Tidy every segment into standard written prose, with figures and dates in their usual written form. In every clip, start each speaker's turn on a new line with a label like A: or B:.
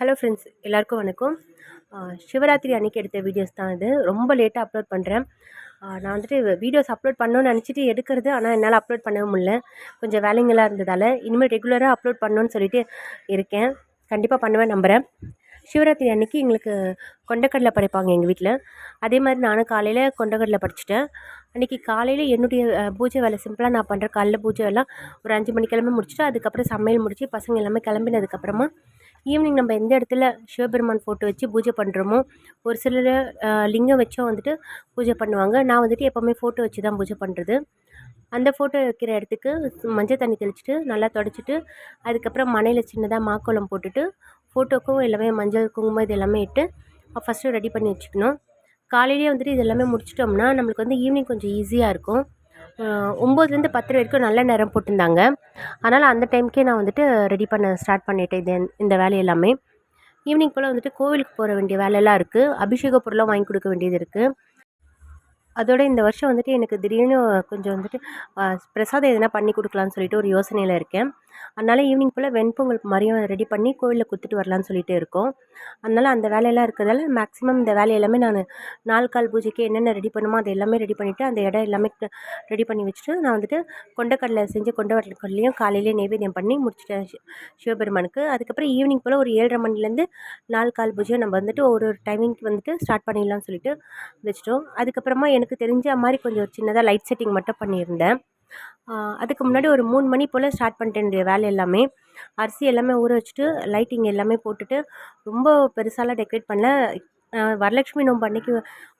A: Hello friends, எல்லாருக்கும் வணக்கம். சிவராத்திரி அன்னைக்கு எடுத்த வீடியோஸ் தான் இது. ரொம்ப லேட்டாக அப்லோட் பண்ணுறேன். நான் வந்துட்டு வீடியோஸ் அப்லோட் பண்ணணும்னு நினச்சிட்டு எடுக்கிறது, ஆனால் என்னால் அப்லோட் பண்ணவே முடியல. கொஞ்சம் வேலைங்கள்லாம் இருந்ததால் இனிமேல் ரெகுலராக அப்லோட் பண்ணணும்னு சொல்லிட்டு இருக்கேன். கண்டிப்பாக பண்ணுவேன் நம்புகிறேன். சிவராத்திரி அன்னைக்கு எங்களுக்கு கொண்டக்கடலை படைப்பாங்க எங்கள் வீட்டில். அதே மாதிரி நானும் காலையில் கொண்டக்கடலை படைச்சிட்டேன். அன்றைக்கி காலையில் என்னுடைய பூஜை வேலை சிம்பிளாக நான் பண்ணுற காலைல பூஜை எல்லாம் ஒரு 5 மணிக்கெல்லாமே முடிச்சுட்டு, அதுக்கப்புறம் சமையல் முடித்து பசங்க எல்லாமே கிளம்பினதுக்கப்புறமா ஈவினிங் நம்ம எந்த இடத்துல சிவபெருமான் ஃபோட்டோ வச்சு பூஜை பண்ணுறோமோ, ஒரு சிலர் லிங்கம் வச்சும் வந்துட்டு பூஜை பண்ணுவாங்க. நான் வந்துட்டு எப்போவுமே ஃபோட்டோ வச்சு தான் பூஜை பண்ணுறது. அந்த ஃபோட்டோ வைக்கிற இடத்துக்கு மஞ்சள் தண்ணி தெளிச்சுட்டு நல்லா தொடச்சிட்டு, அதுக்கப்புறம் மணையில் சின்னதாக மாக்கோலம் போட்டுட்டு, ஃபோட்டோக்கும் எல்லாமே மஞ்சள், குங்குமம் இது எல்லாமே இட்டு ஃபஸ்ட்டு ரெடி பண்ணி வச்சுக்கணும். காலையிலேயே வந்துட்டு இது எல்லாமே முடிச்சிட்டோம்னா நம்மளுக்கு வந்து ஈவினிங் கொஞ்சம் ஈஸியாக இருக்கும். 9லேருந்து 10 வரைக்கும் நல்ல நேரம் போட்டிருந்தாங்க. அதனால் அந்த டைமுக்கே நான் வந்துட்டு ரெடி பண்ண ஸ்டார்ட் பண்ணிட்டேன் இந்த வேலையெல்லாமே. ஈவினிங் போல் வந்துட்டு கோவிலுக்கு போக வேண்டிய வேலையெல்லாம் இருக்குது. அபிஷேக பொருள்லாம் வாங்கி கொடுக்க வேண்டியது இருக்குது. அதோட இந்த வருஷம் வந்துட்டு எனக்கு திடீர்னு கொஞ்சம் வந்துட்டு பிரசாதம் எதனா பண்ணி கொடுக்கலான்னு சொல்லிட்டு ஒரு யோசனையில் இருக்கேன். அதனால் ஈவினிங் போல் வெண்பொங்கல் மாதிரியும் ரெடி பண்ணி கோவிலில் கொடுத்துட்டு வரலான்னு சொல்லிட்டு இருக்கோம். அதனால் அந்த வேலையெல்லாம் இருக்கிறதால மேக்ஸிமம் இந்த வேலை எல்லாமே நான் நாள் கால் பூஜைக்கு என்னென்ன ரெடி பண்ணுமோ அது எல்லாமே ரெடி பண்ணிவிட்டு, அந்த இடம் எல்லாமே ரெடி பண்ணி வச்சுட்டு, நான் வந்துட்டு கொண்டக்கடலை செஞ்சு கொண்டக்கடலையும் காலையிலேயே நைவேத்தியம் பண்ணி முடிச்சிட்டேன் சிவபெருமானுக்கு. அதுக்கப்புறம் ஈவினிங் போல் ஒரு 7:30 மணிலேருந்து நாள் கால் பூஜையை நம்ம வந்துட்டு ஒரு டைமிங்க்கு வந்துட்டு ஸ்டார்ட் பண்ணிடலாம்னு சொல்லிட்டு வச்சிட்டோம். அதுக்கப்புறமா எனக்கு தெரிஞ்ச மாதிரி கொஞ்சம் சின்னதாக லைட் செட்டிங் மட்டும் பண்ணியிருந்தேன். அதுக்கு முன்னாடி ஒரு 3 மணி போல் ஸ்டார்ட் பண்ணிட்டேன் என்னுடைய வேலை எல்லாமே. அரிசி எல்லாமே ஊற வச்சுட்டு லைட்டிங் எல்லாமே போட்டுட்டு, ரொம்ப பெருசாலாம் டெக்கரேட் பண்ணல. வரலட்சுமி நோன்பு அன்னைக்கு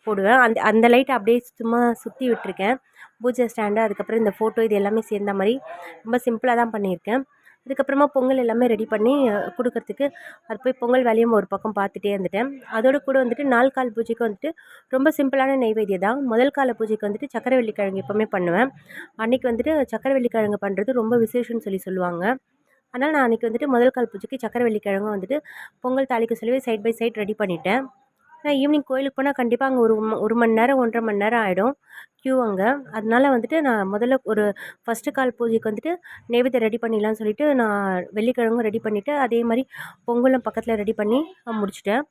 A: போடுவேன். அந்த அந்த லைட்டை அப்படியே சும்மா சுற்றி விட்டுருக்கேன். பூஜை ஸ்டாண்டு, அதுக்கப்புறம் இந்த ஃபோட்டோ இது எல்லாமே சேர்ந்த மாதிரி ரொம்ப சிம்பிளாக தான் பண்ணியிருக்கேன். அதுக்கப்புறமா பொங்கல் எல்லாமே ரெடி பண்ணி கொடுக்கறதுக்கு அது போய் பொங்கல் வேலையும் ஒரு பக்கம் பார்த்துட்டே இருந்துட்டேன். அதோடு கூட வந்துட்டு நாள் கால் பூஜைக்கு வந்துட்டு ரொம்ப சிம்பிளான நெய்வேத்தியம் தான். முதல் கால பூஜைக்கு வந்துட்டு சக்கரவள்ளி கிழங்கு எப்போவுமே பண்ணுவேன். அன்றைக்கி வந்துட்டு சக்கரவள்ளி கிழங்கு பண்ணுறது ரொம்ப விசேஷம்னு சொல்லுவாங்க. அதனால் நான் அன்றைக்கி வந்துட்டு முதல் கால் பூஜைக்கு சக்கரவள்ளி கிழங்கும் வந்துட்டு பொங்கல் தாளிக்க சொல்லி சைட் பை சைட் ரெடி பண்ணிட்டேன். நான் ஈவினிங் கோயிலுக்கு போனால் கண்டிப்பாக அங்கே ஒரு மணி நேரம் 1.5 மணி நேரம் ஆகிடும் க்யூ அங்கே. அதனால வந்துட்டு நான் முதல்ல ஒரு ஃபஸ்ட்டு கால் பூஜைக்கு வந்துட்டு நெய்வேத்தியம் ரெடி பண்ணிடலான்னு சொல்லிட்டு நான் வெள்ளிக்கிழங்கும் ரெடி பண்ணிவிட்டு, அதே மாதிரி பொங்கலும் பக்கத்தில் ரெடி பண்ணி முடிச்சிட்டேன்.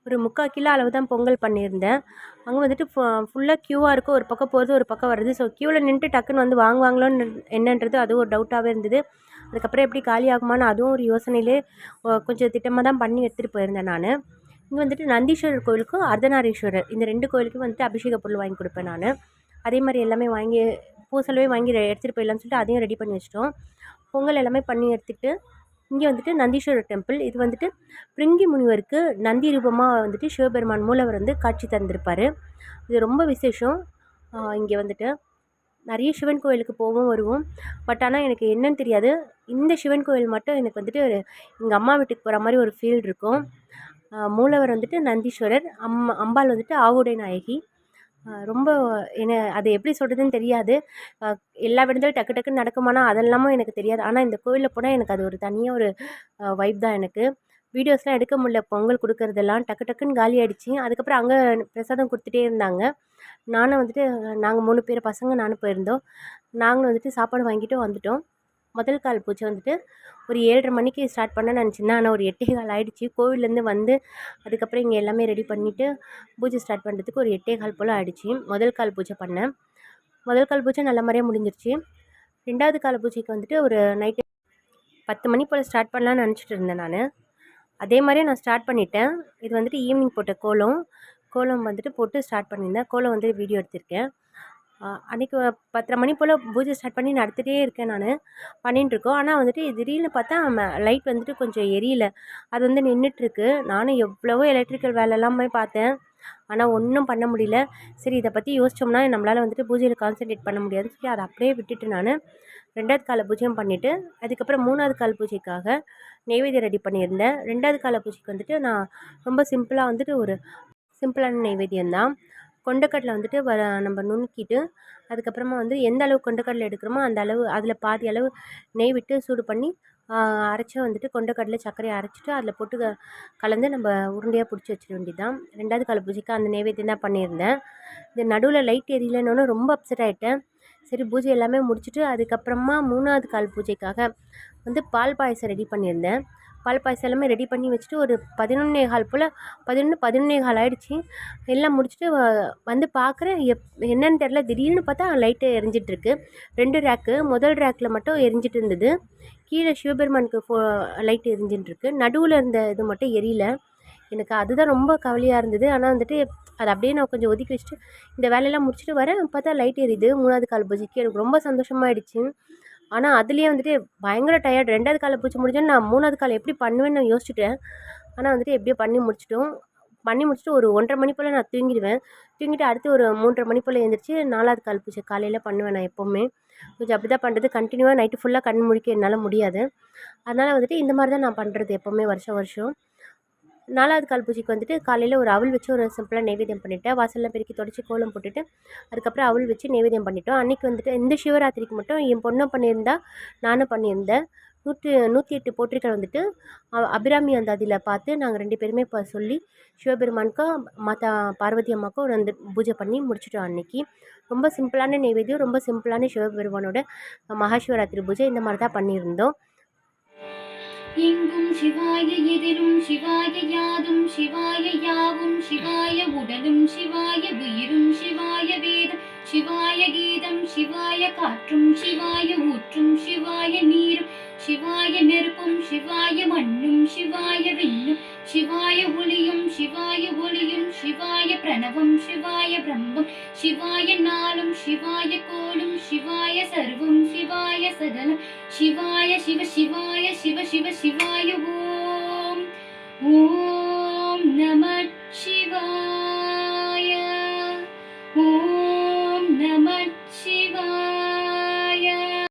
A: ஒரு 3/4 கிலோ அளவு தான் பொங்கல் பண்ணியிருந்தேன். அங்கே வந்துட்டு ஃபுல்லாக க்யூவாக இருக்கும். ஒரு பக்கம் போகிறது, ஒரு பக்கம் வருது. ஸோ க்யூவில் நின்றுட்டு டக்குன்னு வந்து வாங்குவாங்களோன்னு என்னன்றது அதுவும் ஒரு டவுட்டாகவே இருந்தது. அதுக்கப்புறம் எப்படி காலி ஆகுமான்னு அதுவும் ஒரு யோசனையிலே கொஞ்சம் திட்டமாக தான் பண்ணி எடுத்துகிட்டு போயிருந்தேன் நான். இங்கே வந்துட்டு நந்தீஸ்வரர் கோவிலுக்கும் அர்த்தநாரீஸ்வரர் இந்த 2 கோவிலுக்கும் வந்துட்டு அபிஷேக பொருள் வாங்கி கொடுப்பேன் நான். அதே மாதிரி எல்லாமே வாங்கி பூசலவே வாங்கி எடுத்துகிட்டு போயிடலான்னு சொல்லிட்டு அதையும் ரெடி பண்ணி வச்சிட்டோம். பொங்கல் எல்லாமே பண்ணி எடுத்துகிட்டு இங்கே வந்துட்டு நந்தீஸ்வரர் டெம்பிள். இது வந்துட்டு பிரிங்கி முனிவருக்கு நந்தி ரூபமாக வந்துட்டு சிவபெருமான் மூலவர் வந்து காட்சி தந்திருப்பார். இது ரொம்ப விசேஷம். இங்கே வந்துட்டு நிறைய சிவன் கோயிலுக்கு போவோம் வருவோம். பட் ஆனால் எனக்கு என்னன்னு தெரியாது. இந்த சிவன் கோயில் மட்டும் எனக்கு வந்துட்டு எங்கள் அம்மா வீட்டுக்கு போகிற மாதிரி ஒரு ஃபீல் இருக்கும். மூலவர் வந்துட்டு நந்தீஸ்வரர், அம்பாள் வந்துட்டு ஆவுடை நாயகி. ரொம்ப அது எப்படி சொல்கிறதுன்னு தெரியாது. எல்லா விடங்களும் டக்கு டக்குன்னு நடக்குமானா அதெல்லாமும் எனக்கு தெரியாது. ஆனால் இந்த கோயிலில் போனால் எனக்கு அது ஒரு தனியாக ஒரு வைப் தான் எனக்கு. வீடியோஸ்லாம் எடுக்க முடியல. பொங்கல் கொடுக்குறதெல்லாம் டக்கு டக்குன்னு காலி ஆகிடுச்சி. அதுக்கப்புறம் அங்கே பிரசாதம் கொடுத்துட்டே இருந்தாங்க. நானும் வந்துட்டு நாங்கள் 3 பேர் பசங்க நானும் போயிருந்தோம். நாங்களும் வந்துட்டு சாப்பாடு வாங்கிட்டு வந்துட்டோம். முதல் கால் பூஜை வந்துட்டு ஒரு 7:30 மணிக்கு ஸ்டார்ட் பண்ணேன்னு நினச்சிருந்தேன். ஆனால் ஒரு 8:15 ஆகிடுச்சி. கோவிலேருந்து வந்து அதுக்கப்புறம் இங்கே எல்லாமே ரெடி பண்ணிவிட்டு பூஜை ஸ்டார்ட் பண்ணுறதுக்கு ஒரு 8:15 போல் ஆகிடுச்சி. முதல் கால் பூஜை பண்ணேன். முதல் கால் பூஜை நல்ல மாதிரியாக முடிஞ்சிருச்சு. 2வது கால பூஜைக்கு வந்துட்டு ஒரு நைட்டு 10 மணி போல் ஸ்டார்ட் பண்ணலான்னு நினச்சிட்டு இருந்தேன் நான். அதே மாதிரியே நான் ஸ்டார்ட் பண்ணிட்டேன். இது வந்துட்டு ஈவினிங் போட்ட கோலம் வந்துட்டு போட்டு ஸ்டார்ட் பண்ணியிருந்தேன். கோலம் வந்து வீடியோ எடுத்திருக்கேன். அன்றைக்கி 10:30 மணி போல் பூஜை ஸ்டார்ட் பண்ணி நடத்திட்டே இருக்கேன் நான். பண்ணிட்டுருக்கோம். ஆனால் வந்துட்டு திடீர்னு பார்த்தா லைட் வந்துட்டு கொஞ்சம் எரியல. அது வந்து நின்றுட்டுருக்கு. நானும் எவ்வளவோ எலக்ட்ரிக்கல் வேலைலாமே பார்த்தேன். ஆனால் ஒன்றும் பண்ண முடியல. சரி, இதை பற்றி யோசித்தோம்னா நம்மளால் வந்துட்டு பூஜையில் கான்சன்ட்ரேட் பண்ண முடியாதுன்னு சொல்லி அதை அப்படியே விட்டுட்டு நான் 2வது கால பூஜையும் பண்ணிவிட்டு, அதுக்கப்புறம் 3வது கால் பூஜைக்காக நெய்வேத்தியம் ரெடி பண்ணியிருந்தேன். 2வது கால பூஜைக்கு வந்துட்டு நான் ரொம்ப சிம்பிளாக வந்துட்டு ஒரு சிம்பிளான நெய்வேத்தியம் தான். கொண்டக்கடலை வந்துட்டு நம்ம நுணுக்கிட்டு, அதுக்கப்புறமா வந்து எந்த அளவு கொண்டக்கடலை எடுக்கிறோமோ அந்த அளவு அதில் பாதி அளவு நெய் விட்டு சூடு பண்ணி அரைச்சி வந்துட்டு கொண்டக்கடலை சர்க்கரையை அரைச்சிட்டு அதில் போட்டு கலந்து நம்ம உருண்டையாக பிடிச்சி வச்சிட வேண்டியது தான். 2வது கால பூஜைக்கு அந்த நெய்வேத்தியம் தான் பண்ணியிருந்தேன். இந்த நடுவில் லைட் எரியலன்னொன்னே ரொம்ப அப்செட் ஆகிட்டேன். சரி, பூஜை எல்லாமே முடிச்சுட்டு அதுக்கப்புறமா 3வது கால் பூஜைக்காக வந்து பால் பாயசம் ரெடி பண்ணியிருந்தேன். பால் பாயசம் எல்லாமே ரெடி பண்ணி வச்சுட்டு ஒரு 11:15 போல் 11:15 ஆகிடுச்சி. எல்லாம் முடிச்சுட்டு வந்து பார்க்குறேன், என்னன்னு தெரில, திடீர்னு பார்த்தா லைட்டு எரிஞ்சிட்ருக்கு. 2 ரேக்கு. முதல் ரேக்கில் மட்டும் எரிஞ்சிட்டு இருந்தது. கீழே சிவபெருமானுக்கு லைட் எரிஞ்சுட்டுருக்கு. நடுவில் இருந்த இது மட்டும் எரியல. எனக்கு அதுதான் ரொம்ப கவலையாக இருந்தது. ஆனால் வந்துட்டு அதை அப்படியே நான் கொஞ்சம் ஒதுக்கி வச்சுட்டு இந்த வேலையெல்லாம் முடிச்சுட்டு வரேன். பார்த்தா லைட் எரியுது 3வது கால் பூஜைக்கு. எனக்கு ரொம்ப சந்தோஷமாயிடுச்சு. ஆனால் அதுலேயே வந்துட்டு பயங்கர டயர்ட். 2வது காலை பூஜை முடிஞ்சோன்னு நான் 3வது கால் எப்படி பண்ணுவேன்னு நான் யோசிச்சுட்டேன். ஆனால் வந்துட்டு எப்படியோ பண்ணி முடிச்சிட்டோம். பண்ணி முடிச்சுட்டு ஒரு 1:30 மணி போல் நான் தூங்கிடுவேன். தூங்கிட்டு அடுத்து ஒரு 3:30 மணி போல் எழுந்திரிச்சு 4வது கால் பூஜை காலையில் பண்ணுவேன். நான் எப்போவுமே கொஞ்சம் அப்படி தான் பண்ணுறது. கண்டினியூவாக நைட்டு ஃபுல்லாக கண் முழிக்க என்னால் முடியாது. அதனால் வந்துட்டு இந்த மாதிரி தான் நான் பண்ணுறது எப்போவுமே வருஷம். 4வது கால் பூஜைக்கு வந்துட்டு காலையில் ஒரு அவல் வச்சு ஒரு சிம்பிளாக நைவேத்தியம் பண்ணிவிட்டேன். வாசல்லாம் பெருக்கி தொடச்சி கோலம் போட்டுட்டு அதுக்கப்புறம் அவல் வச்சு நைவேத்தியம் பண்ணிட்டோம். அன்றைக்கி வந்துட்டு இந்த சிவராத்திரிக்கு மட்டும் என் பொண்ணும் பண்ணியிருந்தா, நானும் பண்ணியிருந்தேன். 108 போற்றிகள் வந்துட்டு அபிராமி அந்த அதில் பார்த்து நாங்கள் 2 பேருமே சொல்லி சிவபெருமானுக்கும் மாதா பார்வதி அம்மாவுக்கும் வந்து பூஜை பண்ணி முடிச்சிட்டோம் அன்றைக்கி. ரொம்ப சிம்பிளான நைவேத்தியம், ரொம்ப சிம்பிளான சிவபெருமானோட மகாசிவராத்திரி பூஜை இந்த மாதிரி தான் பண்ணியிருந்தோம்.
B: எங்கும் சிவாய எதிரும் சிவாய யாதும் சிவாய யாவும் சிவாய உடலும் சிவாய உயிரும் சிவாய வேதம் சிவாய கீதம் சிவாய காற்றும் சிவாய ஊற்றும் சிவாய நீரும் சிவாய நெருப்பும் சிவாய மண்ணும் சிவாய விண்ணும் சிவாய ஒளியும் சிவாய பிரணவம் சிவாய பிரம்மம் சிவாய நாளும் சிவாய கோலும் சிவாய சர்வம் சிவாய சகலம் சிவாய சிவ சிவாய சிவ சிவ சிவாய ஓம் நம சிவாய.